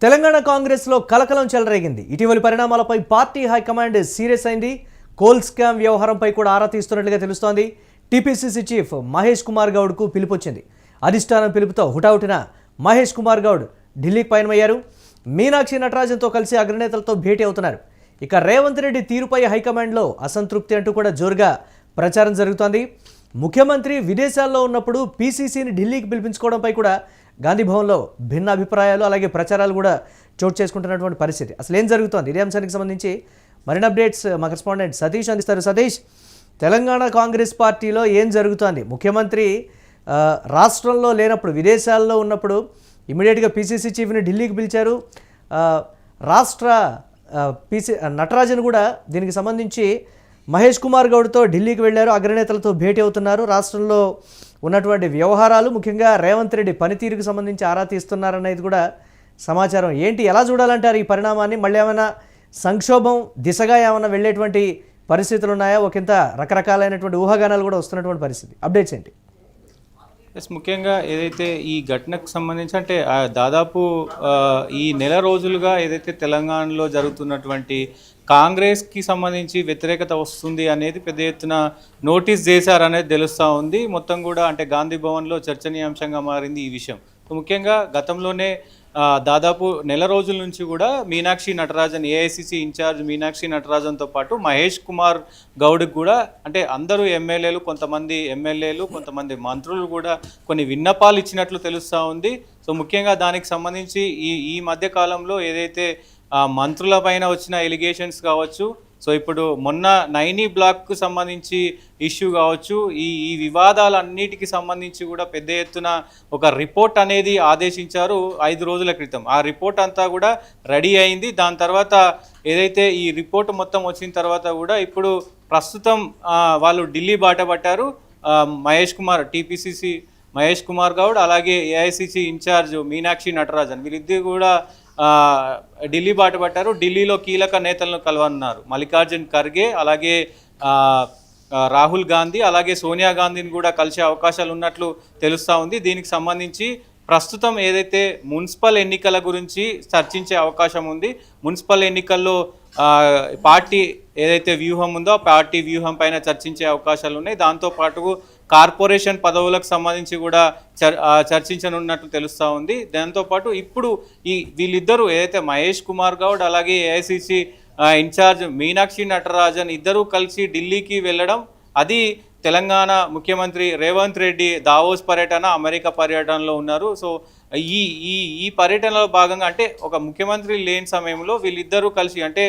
తెలంగాణ కాంగ్రెస్లో కలకలం చెలరేగింది. ఇటీవలి పరిణామాలపై పార్టీ హైకమాండ్ సీరియస్ అయింది. కోల్ స్కామ్ వ్యవహారంపై కూడా ఆరా తీస్తున్నట్లుగా తెలుస్తోంది. టీపీసీసీ చీఫ్ మహేష్ కుమార్ గౌడ్కు పిలుపొచ్చింది. అధిష్టానం పిలుపుతో హుటాహుటిన మహేష్ కుమార్ గౌడ్ ఢిల్లీకి పయనమయ్యారు. మీనాక్షి నటరాజన్తో కలిసి అగ్రనేతలతో భేటీ అవుతున్నారు. ఇక రేవంత్ రెడ్డి తీరుపై హైకమాండ్లో అసంతృప్తి అంటూ కూడా జోరుగా ప్రచారం జరుగుతోంది. ముఖ్యమంత్రి విదేశాల్లో ఉన్నప్పుడు పీసీసీని ఢిల్లీకి పిలిపించుకోవడంపై కూడా గాంధీ భవన్లో భిన్న అభిప్రాయాలు అలాగే ప్రచారాలు కూడా చోటు చేసుకుంటున్నటువంటి పరిస్థితి. అసలు ఏం జరుగుతోంది, ఇదే అంశానికి సంబంధించి మరిన్ని అప్డేట్స్ మా కరెస్పాండెంట్ సతీష్ అందిస్తారు. సతీష్, తెలంగాణ కాంగ్రెస్ పార్టీలో ఏం జరుగుతోంది? ముఖ్యమంత్రి రాష్ట్రంలో లేనప్పుడు విదేశాల్లో ఉన్నప్పుడు ఇమీడియట్గా పీసీసీ చీఫ్ని ఢిల్లీకి పిలిచారు. రాష్ట్ర నటరాజన్ కూడా దీనికి సంబంధించి మహేష్ కుమార్ గౌడ్తో ఢిల్లీకి వెళ్ళారు. అగ్రనేతలతో భేటీ అవుతున్నారు. రాష్ట్రంలో ఉన్నటువంటి వ్యవహారాలు, ముఖ్యంగా రేవంత్ రెడ్డి పనితీరుకు సంబంధించి ఆరా తీస్తున్నారనేది కూడా సమాచారం. ఏంటి, ఎలా చూడాలంటారు ఈ పరిణామాన్ని? మళ్ళీ ఏమైనా సంక్షోభం దిశగా ఏమైనా వెళ్ళేటువంటి పరిస్థితులు ఉన్నాయా? ఒకంత రకరకాలైనటువంటి ఊహాగానాలు కూడా వస్తున్నటువంటి పరిస్థితి. అప్డేట్స్ ఏంటి? ముఖ్యంగా ఏదైతే ఈ ఘటనకు సంబంధించి అంటే దాదాపు ఈ నెల రోజులుగా ఏదైతే తెలంగాణలో జరుగుతున్నటువంటి కాంగ్రెస్కి సంబంధించి వ్యతిరేకత వస్తుంది అనేది పెద్ద ఎత్తున నోటీస్ చేశారనేది తెలుస్తూ ఉంది. మొత్తం కూడా అంటే గాంధీ భవన్లో చర్చనీయాంశంగా మారింది ఈ విషయం. ముఖ్యంగా గతంలోనే దాదాపు నెల రోజుల నుంచి కూడా మీనాక్షి నటరాజన్, ఏఐసిసి ఇన్ఛార్జ్ మీనాక్షి నటరాజన్తో పాటు మహేష్ కుమార్ గౌడ్కి కూడా అంటే అందరూ ఎమ్మెల్యేలు, కొంతమంది ఎమ్మెల్యేలు, కొంతమంది మంత్రులు కూడా కొన్ని విన్నపాలు ఇచ్చినట్లు తెలుస్తూ ఉంది. సో ముఖ్యంగా దానికి సంబంధించి ఈ మధ్య కాలంలో ఏదైతే మంత్రుల పైన వచ్చిన ఎలిగేషన్స్ కావచ్చు, సో ఇప్పుడు మొన్న నైనీ బ్లాక్కు సంబంధించి ఇష్యూ కావచ్చు, ఈ వివాదాలన్నిటికీ సంబంధించి కూడా పెద్ద ఎత్తున ఒక రిపోర్ట్ అనేది ఆదేశించారు 5 రోజుల క్రితం. ఆ రిపోర్ట్ అంతా కూడా రెడీ అయింది. దాని తర్వాత ఏదైతే ఈ రిపోర్ట్ మొత్తం వచ్చిన తర్వాత కూడా ఇప్పుడు ప్రస్తుతం వాళ్ళు ఢిల్లీ బాట పట్టారు. టీపీసీసీ మహేష్ కుమార్ గౌడ్ అలాగే ఏఐసిసి ఇన్ఛార్జ్ మీనాక్షి నటరాజన్ వీళ్ళిద్దరు కూడా ఢిల్లీ బాట పట్టారు. ఢిల్లీలో కీలక నేతలను కలవనున్నారు. మల్లికార్జున్ ఖర్గే, అలాగే రాహుల్ గాంధీ, అలాగే సోనియా గాంధీని కూడా కలిసే అవకాశాలు ఉన్నట్లు తెలుస్తూ ఉంది. దీనికి సంబంధించి ప్రస్తుతం ఏదైతే మున్సిపల్ ఎన్నికల గురించి చర్చించే అవకాశం ఉంది. మున్సిపల్ ఎన్నికల్లో పార్టీ ఏదైతే వ్యూహం ఉందో ఆ పార్టీ వ్యూహం పైన చర్చించే అవకాశాలు ఉన్నాయి. దాంతోపాటు కార్పొరేషన్ పదవులకు సంబంధించి కూడా చర్చించనున్నట్లు తెలుస్తూ ఉంది. దాంతోపాటు ఇప్పుడు వీళ్ళిద్దరూ ఏదైతే మహేష్ కుమార్ గౌడ్ అలాగే ఏఐసిసి ఇన్ఛార్జ్ మీనాక్షి నటరాజన్ ఇద్దరూ కలిసి ఢిల్లీకి వెళ్ళడం, అది తెలంగాణ ముఖ్యమంత్రి రేవంత్ రెడ్డి దావోస్ పర్యటన, అమెరికా పర్యటనలో ఉన్నారు. సో ఈ పర్యటనలో భాగంగా అంటే ఒక ముఖ్యమంత్రి లేని సమయంలో వీళ్ళిద్దరూ కలిసి అంటే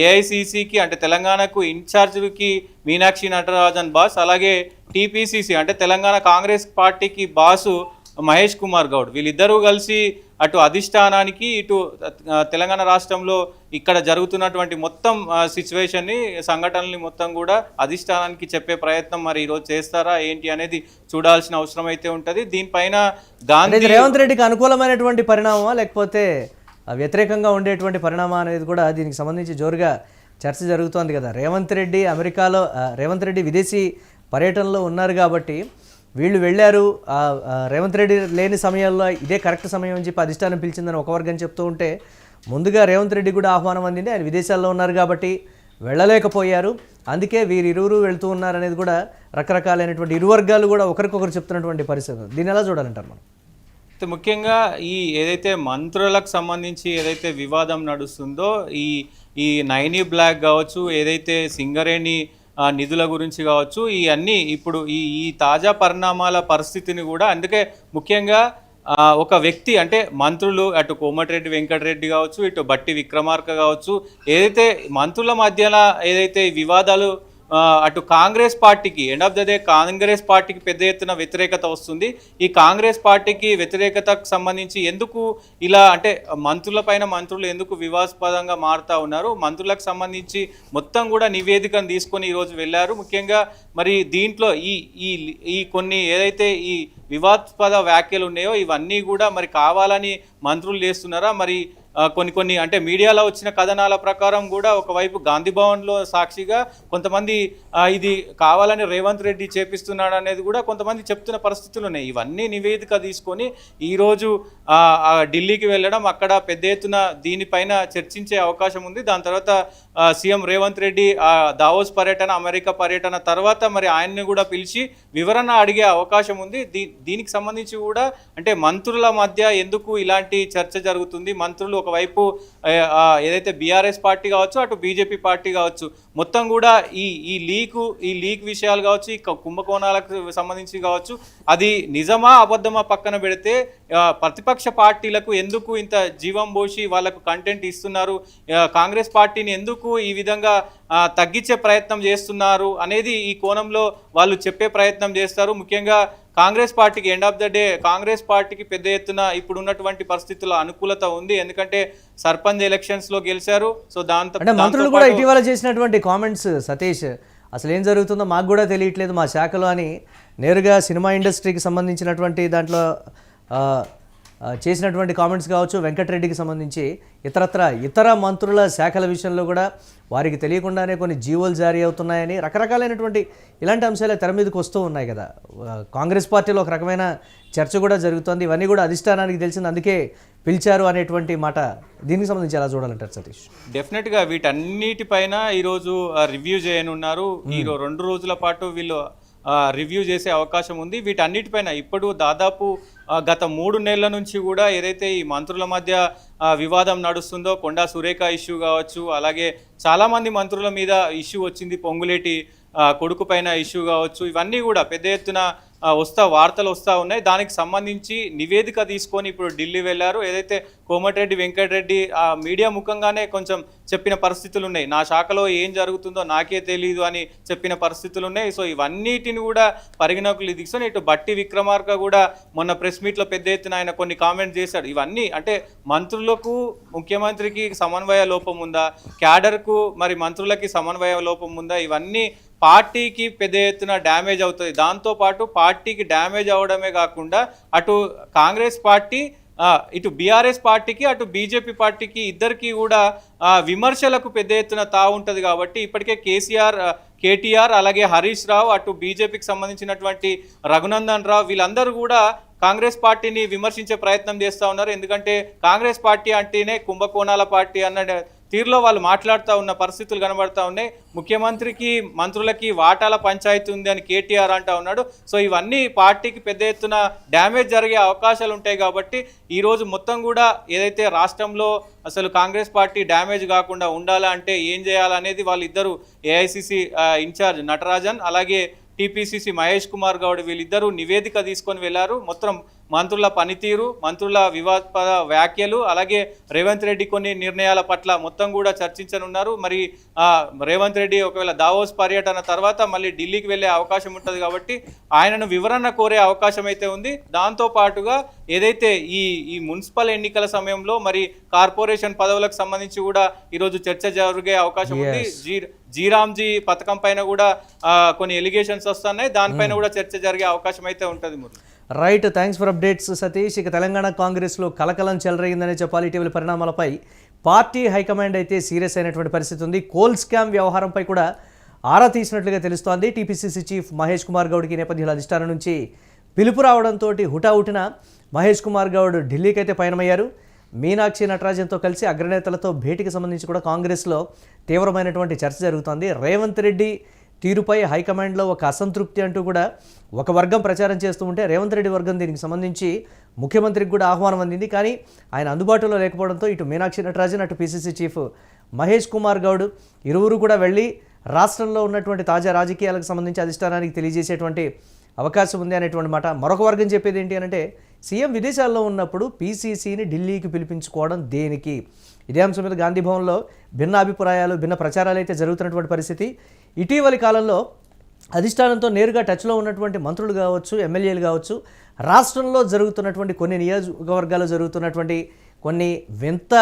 ఏఐసిసికి అంటే తెలంగాణకు ఇన్ఛార్జ్కి మీనాక్షి నటరాజన్ బాస్, అలాగే టీపీసీసీ అంటే తెలంగాణ కాంగ్రెస్ పార్టీకి బాసు మహేష్ కుమార్ గౌడ్, వీళ్ళిద్దరూ కలిసి అటు అధిష్టానానికి ఇటు తెలంగాణ రాష్ట్రంలో ఇక్కడ జరుగుతున్నటువంటి మొత్తం సిచ్యువేషన్ని, సంఘటనల్ని మొత్తం కూడా అధిష్టానానికి చెప్పే ప్రయత్నం మరి ఈరోజు చేస్తారా ఏంటి అనేది చూడాల్సిన అవసరం అయితే ఉంటుంది. దీనిపైన గాంధీ రేవంత్ రెడ్డికి అనుకూలమైనటువంటి పరిణామమా లేకపోతే వ్యతిరేకంగా ఉండేటువంటి పరిణామం అనేది కూడా దీనికి సంబంధించి జోరుగా చర్చ జరుగుతోంది కదా. రేవంత్ రెడ్డి విదేశీ పర్యటనలో ఉన్నారు కాబట్టి వీళ్ళు వెళ్ళారు. రేవంత్ రెడ్డి లేని సమయంలో ఇదే కరెక్ట్ సమయం అని చెప్పి అధిష్టానం పిలిచిందని ఒక వర్గం చెప్తూ ఉంటే, ముందుగా రేవంత్ రెడ్డి కూడా ఆహ్వానం అందింది. ఆయన విదేశాల్లో ఉన్నారు కాబట్టి వెళ్ళలేకపోయారు. అందుకే వీరిరువురు వెళ్తూ ఉన్నారనేది కూడా రకరకాలైనటువంటి ఇరు వర్గాలు కూడా ఒకరికొకరు చెప్తున్నటువంటి పరిస్థితి. దీన్ని ఎలా చూడాలంటారు మనం? ముఖ్యంగా ఏదైతే మంత్రులకు సంబంధించి ఏదైతే వివాదం నడుస్తుందో, ఈ నైనీ బ్లాక్ కావచ్చు, ఏదైతే సింగరేణి నిధుల గురించి కావచ్చు, ఇవన్నీ ఇప్పుడు ఈ తాజా పరిణామాల పరిస్థితిని కూడా అందుకే ముఖ్యంగా ఒక వ్యక్తి అంటే మంత్రులు అటు కోమటిరెడ్డి వెంకటరెడ్డి కావచ్చు, ఇటు బట్టి విక్రమార్క కావచ్చు, ఏదైతే మంత్రుల మధ్యన ఏదైతే వివాదాలు అటు కాంగ్రెస్ పార్టీకి end of the day Congress పార్టీకి పెద్ద ఎత్తున వ్యతిరేకత వస్తుంది. ఈ కాంగ్రెస్ పార్టీకి వ్యతిరేకతకు సంబంధించి ఎందుకు ఇలా అంటే మంత్రులు ఎందుకు వివాదాస్పదంగా మారుతూ ఉన్నారు? మంత్రులకు సంబంధించి మొత్తం కూడా నివేదికను తీసుకొని ఈరోజు వెళ్ళారు. ముఖ్యంగా మరి దీంట్లో ఈ ఈ ఈ కొన్ని ఏదైతే ఈ వివాదాస్పద వ్యాఖ్యలు ఉన్నాయో ఇవన్నీ కూడా మరి కావాలని మంత్రులు చేస్తున్నారా? మరి కొన్ని అంటే మీడియాలో వచ్చిన కథనాల ప్రకారం కూడా ఒకవైపు గాంధీ భవన్లో సాక్షిగా కొంతమంది ఇది కావాలని రేవంత్ రెడ్డి చేపిస్తున్నాడు అనేది కూడా కొంతమంది చెప్తున్న పరిస్థితులు ఉన్నాయి. ఇవన్నీ నివేదిక తీసుకొని ఈరోజు ఢిల్లీకి వెళ్ళడం, అక్కడ పెద్ద ఎత్తున దీనిపైన చర్చించే అవకాశం ఉంది. దాని తర్వాత సీఎం రేవంత్ రెడ్డి దావోస్ పర్యటన, అమెరికా పర్యటన తర్వాత మరి ఆయన్ని కూడా పిలిచి వివరణ అడిగే అవకాశం ఉంది. దీనికి సంబంధించి కూడా అంటే మంత్రుల మధ్య ఎందుకు ఇలాంటి చర్చ జరుగుతుంది? మంత్రులు ఒకవైపు ఏదైతే బీఆర్ఎస్ పార్టీ కావచ్చు, అటు బీజేపీ పార్టీ కావచ్చు, మొత్తం కూడా ఈ లీక్ విషయాలు కావచ్చు, ఈ కుంభకోణాలకు సంబంధించి కావచ్చు, అది నిజమా అబద్ధమా పక్కన పెడితే ప్రతిపక్ష పార్టీలకు ఎందుకు ఇంత జీవం పోసి వాళ్ళకు కంటెంట్ ఇస్తున్నారు, కాంగ్రెస్ పార్టీని ఎందుకు ఈ విధంగా తగ్గించే ప్రయత్నం చేస్తున్నారు అనేది ఈ కోణంలో వాళ్ళు చెప్పే ప్రయత్నం చేస్తారు. ముఖ్యంగా కాంగ్రెస్ పార్టీకి end of the day Congress పార్టీకి పెద్ద ఎత్తున ఇప్పుడు ఉన్నటువంటి పరిస్థితుల్లో అనుకూలత ఉంది. ఎందుకంటే సర్పంచ్ ఎలక్షన్స్లో గెలిచారు. సో దాంతో మంత్రులు కూడా ఇటీవల చేసినటువంటి కామెంట్స్, సతీష్ అసలు ఏం జరుగుతుందో మాకు కూడా తెలియట్లేదు మా శాఖలో అని నేరుగా సినిమా ఇండస్ట్రీకి సంబంధించినటువంటి దాంట్లో చేసినటువంటి కామెంట్స్ కావచ్చు, వెంకటరెడ్డికి సంబంధించి ఇతర మంత్రుల శాఖల విషయంలో కూడా వారికి తెలియకుండానే కొన్ని జీవోలు జారీ అవుతున్నాయని రకరకాలైనటువంటి ఇలాంటి అంశాలే తెర మీదకి వస్తూ ఉన్నాయి కదా. కాంగ్రెస్ పార్టీలో ఒక రకమైన చర్చ కూడా జరుగుతోంది. ఇవన్నీ కూడా అధిష్టానానికి తెలిసింది, అందుకే పిలిచారు అనేటువంటి మాట. దీనికి సంబంధించి ఎలా చూడాలంటారు సతీష్? డెఫినెట్గా వీటన్నిటిపైన ఈరోజు రివ్యూ చేయనున్నారు. ఈ 2 రోజుల పాటు వీళ్ళు రివ్యూ చేసే అవకాశం ఉంది. వీటన్నిటిపైన ఇప్పుడు దాదాపు గత 3 నెలల నుంచి కూడా ఏదైతే ఈ మంత్రుల మధ్య వివాదం నడుస్తుందో, కొండా సురేఖ ఇష్యూ కావచ్చు, అలాగే చాలామంది మంత్రుల మీద ఇష్యూ వచ్చింది, పొంగులేటి కొడుకు పైన ఇష్యూ కావచ్చు, ఇవన్నీ కూడా పెద్ద ఎత్తున వార్తలు వస్తూ ఉన్నాయి. దానికి సంబంధించి నివేదిక తీసుకొని ఇప్పుడు ఢిల్లీ వెళ్ళారు. ఏదైతే కోమటిరెడ్డి వెంకటరెడ్డి మీడియా ముఖంగానే కొంచెం చెప్పిన పరిస్థితులు ఉన్నాయి. నా శాఖలో ఏం జరుగుతుందో నాకే తెలియదు అని చెప్పిన పరిస్థితులు ఉన్నాయి. సో ఇవన్నిటిని కూడా పరిగణకులు తీసుకొని ఇటు బట్టి విక్రమార్క కూడా మొన్న ప్రెస్ మీట్లో పెద్ద ఎత్తున ఆయన కొన్ని కామెంట్స్ చేశాడు. ఇవన్నీ అంటే మంత్రులకు ముఖ్యమంత్రికి సమన్వయ లోపం ఉందా, క్యాడర్కు మరి మంత్రులకి సమన్వయ లోపం ఉందా, ఇవన్నీ పార్టీకి పెద్ద ఎత్తున డ్యామేజ్ అవుతుంది. దాంతోపాటు పార్టీకి డ్యామేజ్ అవడమే కాకుండా అటు కాంగ్రెస్ పార్టీ, ఇటు బీఆర్ఎస్ పార్టీకి, అటు బీజేపీ పార్టీకి ఇద్దరికి కూడా విమర్శలకు పెద్ద ఎత్తున ఉంటుంది. కాబట్టి ఇప్పటికే కేటీఆర్ అలాగే హరీష్ రావు, అటు బీజేపీకి సంబంధించినటువంటి రఘునందన్ రావు, వీళ్ళందరూ కూడా కాంగ్రెస్ పార్టీని విమర్శించే ప్రయత్నం చేస్తూ ఉన్నారు. ఎందుకంటే కాంగ్రెస్ పార్టీ అంటేనే కుంభకోణాల పార్టీ అన్న తీరులో వాళ్ళు మాట్లాడుతూ ఉన్న పరిస్థితులు కనబడతా ఉన్నాయి. ముఖ్యమంత్రికి మంత్రులకి వాటాల పంచాయతీ ఉంది అని కేటీఆర్ అంటూ ఉన్నాడు. సో ఇవన్నీ పార్టీకి పెద్ద ఎత్తున డ్యామేజ్ జరిగే అవకాశాలు ఉంటాయి. కాబట్టి ఈరోజు మొత్తం కూడా ఏదైతే రాష్ట్రంలో అసలు కాంగ్రెస్ పార్టీ డ్యామేజ్ కాకుండా ఉండాలంటే ఏం చేయాలనేది వాళ్ళిద్దరూ ఏఐసిసి ఇన్ఛార్జ్ నటరాజన్ అలాగే టీపీసీసీ మహేష్ కుమార్ గౌడ్ వీళ్ళిద్దరూ నివేదిక తీసుకొని వెళ్ళారు. మొత్తం మంత్రుల పనితీరు, మంత్రుల వివాదాస్పద వ్యాఖ్యలు, అలాగే రేవంత్ రెడ్డి కొన్ని నిర్ణయాల పట్ల మొత్తం కూడా చర్చించనున్నారు. మరి రేవంత్ రెడ్డి ఒకవేళ దావోస్ పర్యటన తర్వాత మళ్ళీ ఢిల్లీకి వెళ్ళే అవకాశం ఉంటుంది. కాబట్టి ఆయనను వివరణ కోరే అవకాశం అయితే ఉంది. దాంతో పాటుగా ఏదైతే ఈ మున్సిపల్ ఎన్నికల సమయంలో మరి కార్పొరేషన్ పదవులకు సంబంధించి కూడా ఈరోజు చర్చ జరిగే అవకాశం ఉంది. జీరామ్జీ పథకం పైన కూడా కొన్ని ఎలిగేషన్స్ వస్తున్నాయి. దానిపైన కూడా చర్చ జరిగే అవకాశం అయితే ఉంటుంది. Right, thanks for updates Satish. ఇక తెలంగాణ కాంగ్రెస్లో కలకలం చెలరేగిందనే చెప్పాలి. ఇటీవల పరిణామాలపై పార్టీ హైకమాండ్ అయితే సీరియస్ అయినటువంటి పరిస్థితి ఉంది. కోల్ స్కామ్ వ్యవహారంపై కూడా ఆరా తీసినట్లుగా తెలుస్తోంది. టీపీసీసీ చీఫ్ మహేష్ కుమార్ గౌడ్కి నేపథ్యంలో అధిష్టానం నుంచి పిలుపు రావడంతో హుటాహుటిన మహేష్ కుమార్ గౌడ్ ఢిల్లీకి అయితే పయనమయ్యారు. మీనాక్షి నటరాజన్తో కలిసి అగ్రనేతలతో భేటీకి సంబంధించి కూడా కాంగ్రెస్లో తీవ్రమైనటువంటి చర్చ జరుగుతోంది. రేవంత్ రెడ్డి తీరుపై హైకమాండ్లో ఒక అసంతృప్తి అంటూ కూడా ఒక వర్గం ప్రచారం చేస్తూ ఉంటే రేవంత్ రెడ్డి వర్గం దీనికి సంబంధించి ముఖ్యమంత్రికి కూడా ఆహ్వానం అందింది. కానీ ఆయన అందుబాటులో లేకపోవడంతో ఇటు మీనాక్షి నటరాజన్, అటు పీసీసీ చీఫ్ మహేష్ కుమార్ గౌడ్ ఇరువురు కూడా వెళ్ళి రాష్ట్రంలో ఉన్నటువంటి తాజా రాజకీయాలకు సంబంధించి అధిష్టానానికి తెలియజేసేటువంటి అవకాశం ఉంది అనేటువంటి మాట. మరొక వర్గం చెప్పేది ఏంటి అంటే సీఎం విదేశాల్లో ఉన్నప్పుడు పీసీసీని ఢిల్లీకి పిలిపించుకోవడం దేనికి? ఇదే అంశం మీద గాంధీ భవన్లో భిన్న అభిప్రాయాలు, భిన్న ప్రచారాలు అయితే జరుగుతున్నటువంటి పరిస్థితి. ఇటీవలి కాలంలో అధిష్టానంతో నేరుగా టచ్లో ఉన్నటువంటి మంత్రులు కావచ్చు, ఎమ్మెల్యేలు కావచ్చు, రాష్ట్రంలో జరుగుతున్నటువంటి కొన్ని నియోజకవర్గాల్లో జరుగుతున్నటువంటి కొన్ని వింత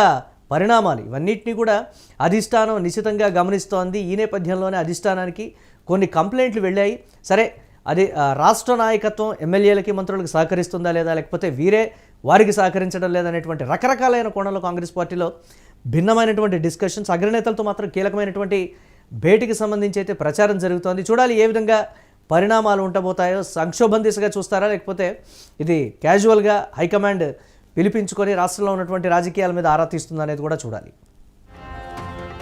పరిణామాలు ఇవన్నిటినీ కూడా అధిష్టానం నిశితంగా గమనిస్తోంది. ఈ నేపథ్యంలోనే అధిష్టానానికి కొన్ని కంప్లైంట్లు వెళ్ళాయి. సరే అది రాష్ట్ర నాయకత్వం ఎమ్మెల్యేలకి మంత్రులకు సహకరిస్తుందా లేదా, లేకపోతే వీరే వారికి సహకరించడం లేదనేటువంటి రకరకాలైన కోణంలో కాంగ్రెస్ పార్టీలో భిన్నమైనటువంటి డిస్కషన్స్, అగ్రనేతలతో మాత్రం కీలకమైనటువంటి భేటీకి సంబంధించి అయితే ప్రచారం జరుగుతోంది. చూడాలి ఏ విధంగా పరిణామాలు ఉండబోతాయో. సంక్షోభం దిశగా చూస్తారా, లేకపోతే ఇది క్యాజువల్గా హైకమాండ్ పిలిపించుకొని రాష్ట్రంలో ఉన్నటువంటి రాజకీయాల మీద ఆరా తీస్తుందా అనేది కూడా చూడాలి.